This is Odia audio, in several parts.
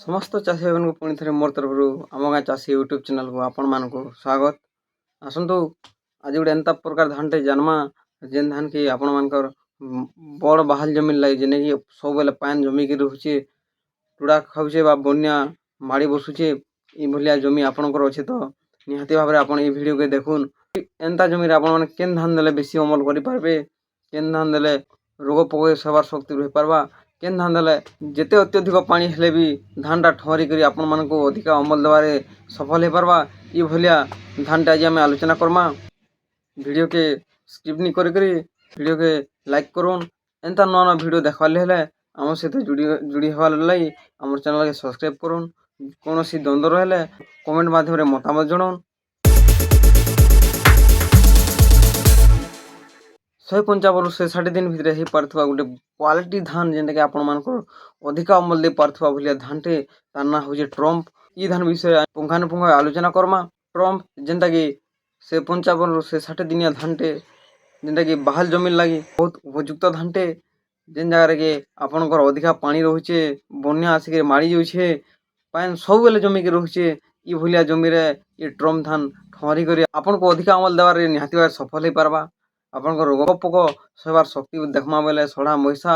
ସମସ୍ତ ଚାଷୀ ଭାଇମାନଙ୍କୁ ପୁଣି ଥରେ ମୋର ତରଫରୁ ଆମ ଗାଁ ଚାଷୀ ୟୁଟ୍ୟୁବ୍ ଚ୍ୟାନେଲ୍କୁ ଆପଣମାନଙ୍କୁ ସ୍ୱାଗତ। ଆସନ୍ତୁ ଆଜି ଗୋଟେ ଏନ୍ତା ପ୍ରକାର ଧାନଟେ ଜାନ୍ମା ଯେନ୍ ଧାନ କି ଆପଣମାନଙ୍କର ବଡ଼ ବାହାଲ ଜମି ଲାଗି ଯେନେକି ସବୁବେଲେ ପାନ୍ ଜମିକି ରହୁଛେ, ଟୁଡ଼ା ଖାଉଛେ ବା ବନ୍ୟା ମାଡ଼ି ବସୁଛେ, ଏଇଭଳିଆ ଜମି ଆପଣଙ୍କର ଅଛେ ତ ନିହାତି ଭାବରେ ଆପଣ ଏଇ ଭିଡ଼ିଓକେ ଦେଖୁନ୍। ଏନ୍ତା ଜମିରେ ଆପଣମାନେ କେନ୍ ଧାନ ଦେଲେ ବେଶୀ ଅମଲ କରିପାରିବେ, କେନ୍ ଧାନ ଦେଲେ ରୋଗ ପୋକ ସବାର ଶକ୍ତି ରହିପାରବା, କେନ୍ ଧାନ ଦେଲେ ଯେତେ ଅତ୍ୟଧିକ ପାଣି ହେଲେ ବି ଧାନଟା ଠହରି କରି ଆପଣମାନଙ୍କୁ ଅଧିକା ଅମଲ ଦେବାରେ ସଫଳ ହେଇପାରବା, ଏଇଭଳିଆ ଧାନଟା ଆଜି ଆମେ ଆଲୋଚନା କର୍ମା। ଭିଡ଼ିଓକେ ସ୍କିପ୍ ନି କରିକରି ଭିଡ଼ିଓକେ ଲାଇକ୍ କରୁନ୍। ଏନ୍ତା ନୂଆ ନୂଆ ଭିଡ଼ିଓ ଦେଖବାର୍ ହେଲେ ଆମ ସହିତ ଯୁଡ଼ି ହେବାର୍ ଲାଗି ଆମର ଚ୍ୟାନେଲ୍କେ ସବସ୍କ୍ରାଇବ୍ କରୁନ୍। କୌଣସି ଦ୍ୱନ୍ଦ୍ୱ ରହିଲେ କମେଣ୍ଟ ମାଧ୍ୟମରେ ମତାମତ ଜଣାଉନ୍। 155 ରୁ 160 ଦିନ ଭିତରେ ହେଇପାରୁଥିବା ଗୋଟେ କ୍ୱାଲିଟି ଧାନ ଯେନ୍ଟାକି ଆପଣମାନଙ୍କର ଅଧିକା ଅମଲ ଦେଇ ପାରୁଥିବା ଭଳିଆ ଧାନଟେ ତାର ନାଁ ହେଉଛି ଟ୍ରମ୍ପ। ଇ ଧାନ ବିଷୟରେ ପୁଙ୍ଖାନୁପୁଙ୍ଖ ଆଲୋଚନା କର୍ମା। ଟ୍ରମ୍ପ ଯେନ୍ଟାକି 155 ରୁ 160 ଦିନିଆ ଧାନଟେ, ଯେନ୍ଟାକି ବାହାଲ ଜମି ଲାଗି ବହୁତ ଉପଯୁକ୍ତ ଧାନଟେ, ଯେନ୍ ଜାଗାରେ କି ଆପଣଙ୍କର ଅଧିକା ପାଣି ରହୁଛେ, ବନ୍ୟା ଆସିକି ମାଡ଼ି ଯାଉଛେ, ପାନ୍ ସବୁବେଲେ ଜମିକି ରହୁଛେ, ଇ ଭଳିଆ ଜମିରେ ଇ ଟ୍ରମ୍ପ ଧାନ ଠହରି କରି ଆପଣଙ୍କୁ ଅଧିକା ଅମଲ ଦେବାରେ ନିହାତି ଭାବରେ ସଫଳ ହେଇପାରବା। ଆପଣଙ୍କର ରୋଗ ପୋକ ସହିବାର ଶକ୍ତି ଦେଖ୍ମା ବେଲେ ସଢ଼ା ମଇସା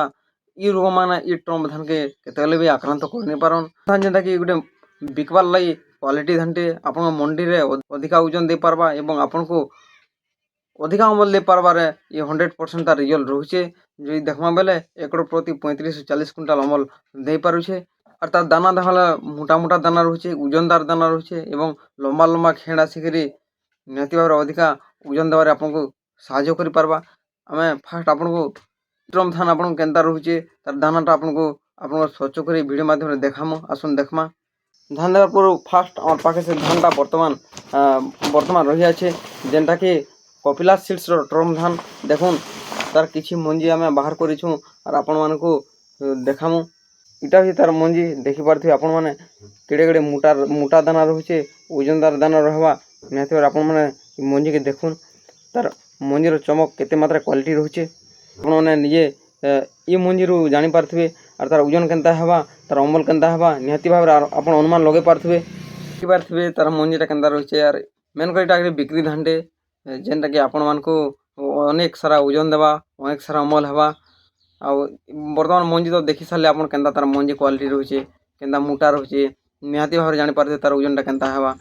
ଇ ରୋଗମାନେ ଇ ଟ୍ରମ୍ପ ଧାନକେ କେତେବେଲେ ବି ଆକ୍ରାନ୍ତ କରିନି ପାରନ୍। ଧାନ ଯେନ୍ଟାକି ଗୋଟେ ବିକବାର୍ ଲାଗି କ୍ୱାଲିଟି ଧାନଟେ ଆପଣଙ୍କ ମଣ୍ଡିରେ ଅଧିକା ଓଜନ ଦେଇପାରବା ଏବଂ ଆପଣଙ୍କୁ ଅଧିକା ଅମଲ ଦେଇ ପାରବାରେ ଇ 100% ତାର ରିଜଲ୍ଟ ରହୁଛେ। ଯଦି ଦେଖ୍ମା ବେଲେ ଏକର ପ୍ରତି 35 ରୁ 40 କୁଇଣ୍ଟାଲ ଅମଲ ଦେଇପାରୁଛେ। আর তার দানা দেখালে মোটা মোটা দানা রয়েছে, ওজনদার দানা রয়েছে এবং লম্বা লম্বা খেড় আসিকি নিহতি ভাবে অধিকা ওজন দেওয়ার আপনার সাহায্য করে পারবা। আমি ফার্স্ট আপনার ଟ୍ରମ୍ପ ଧାନ ଆପଣଙ୍କୁ କେନ୍ତା ରହୁଛେ ତାର ଦାନାଟା ଆପଣଙ୍କୁ ଆପଣଙ୍କର ସ୍ୱଚ୍ଛ କରି ଭିଡ଼ିଓ ମାଧ୍ୟମରେ ଦେખાମୁ। ଆସୁନ୍ ଦେଖ୍ମା। ଧାନ ଦେବାର ପୂର୍ବରୁ ଫାର୍ଷ୍ଟ আমার ପାଖେ ସେ ଧାନଟା ବର୍ତ୍ତମାନ ରହିଅଛେ, ଯେନ୍ଟାକି କପିଳାସ ସିଡ୍ସର ଟ୍ରମ୍ପ ଧାନ। ଦେଖୁନ୍ ତାର କିଛି ମଞ୍ଜି ଆମେ ବାହାର କରିଛୁଁ ଆର୍ ଆପଣମାନଙ୍କୁ ଦେখাମୁ। ଇଟା ବି ତାର ମଞ୍ଜି ଦେଖିପାରୁଥିବେ ଆପଣମାନେ କେଡ଼େ କେଡ଼େ ମୋଟା ଦାନା ରହୁଛେ, ଓଜନଦାର ଦାନା ରହିବା। ନିହାତି ଭାବରେ ଆପଣମାନେ ମଞ୍ଜିକେ ଦେଖୁନ୍, ତାର ମଞ୍ଜିର ଚମକ କେତେ ମାତ୍ରା କ୍ୱାଲିଟି ରହୁଛେ ଆପଣମାନେ ନିଜେ ଇ ମଞ୍ଜିରୁ ଜାଣିପାରୁଥିବେ। আর তার ওজন কেন্তা হেবা, তার অমল কেন্তা হেবা নিহাতি ভাবে আপন অনুমান লগাই পারথিবে, ଦେଖିପାରୁଥିବେ ତାର ମଞ୍ଜିଟା କେନ୍ତା ରହିଛେ। আর ମେନ୍ କରି ଏଇଟା ବିକ୍ରି ଧାନଟେ, ଯେନ୍ଟାକି ଆପଣମାନଙ୍କୁ ଅନେକ ସାରା ଓଜନ ଦେବା, ଅନେକ ସାରା ଅମଲ ହେବା। ଆଉ ବର୍ତ୍ତମାନ ମଞ୍ଜି ତ ଦେଖି ସାରିଲେ ଆପଣ କେନ୍ତା ତାର ମଞ୍ଜି କ୍ୱାଲିଟି ରହୁଛେ, କେନ୍ତା ମୋଟା ରହୁଛେ, ନିହାତି ଭାବରେ ଜାଣିପାରୁଥିବେ ତାର ଓଜନଟା କେନ୍ତା ହେବା।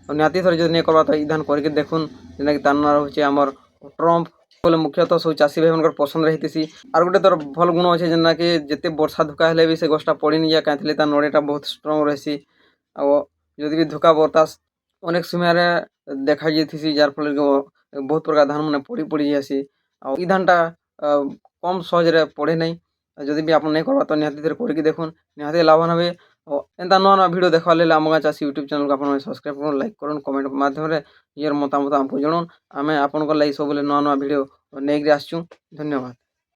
ଆଉ ନିହାତି ଥରେ ଯଦି ନେଇ କରବା ତ ଇ ଧାନ କରିକି ଦେଖୁନ୍, ଯେନ୍ଟାକି ତାର ନାଁ ରହୁଛେ ଆମର ଟ୍ରମ୍ପ। ବୋଲେ ମୁଖ୍ୟତଃ ସବୁ ଚାଷୀ ଭାଇମାନଙ୍କର ପସନ୍ଦ ରହିଥିସି। আর ଗୋଟେ ତାର ଭଲ ଗୁଣ ଅଛେ, ଯେନ୍ଟାକି ଯେତେ ବର୍ଷା ଧୁକା ହେଲେ ବି ସେ ଗଛଟା ପଡ଼ିନି ଯାଏ, କାହିଁଥିଲେ ତାର ନଡ଼ିଆଟା ବହୁତ ଷ୍ଟ୍ରଙ୍ଗ ରହିସି। ଆଉ ଯଦି ବି ଧୁକା ବତାସ ଅନେକ ସମୟରେ ଦେଖା ଯାଇଥିସି, ଯାର ଫଳରେ ବହୁତ ପ୍ରକାର ଧାନ ମାନେ ପଡ଼ି ଯାଇସି। ଆଉ ଇ ଧାନଟା କମ୍ ସହଜରେ ପଡ଼େ ନାହିଁ। ଯଦି ବି ଆପଣ ନେଇ କରବା ତ ନିହାତି ଥରେ କରିକି ଦେଖୁନ୍, ନିହାତି ଲାଭବାନ ହେବେ। ଏନ୍ତା ନୂଆ ନୂଆ ଭିଡ଼ିଓ ଦେଖବାର୍ ଲାଗି ଆମ ଗାଁ ଚାଷୀ ୟୁଟ୍ୟୁବ୍ ଚ୍ୟାନେଲ୍କୁ ଆପଣ ସବସ୍କ୍ରାଇବ୍ କରୁନ୍, ଲାଇକ୍ କରୁନ୍, କମେଣ୍ଟ ମାଧ୍ୟମରେ ନିଜର ମତାମତ ଆମକୁ ଜଣାଉନ୍। ଆମେ ଆପଣଙ୍କ ଲାଗି ସବୁବେଳେ ନୂଆ ନୂଆ ଭିଡ଼ିଓ ନେଇକରି ଆସିଛୁଁ। ଧନ୍ୟବାଦ।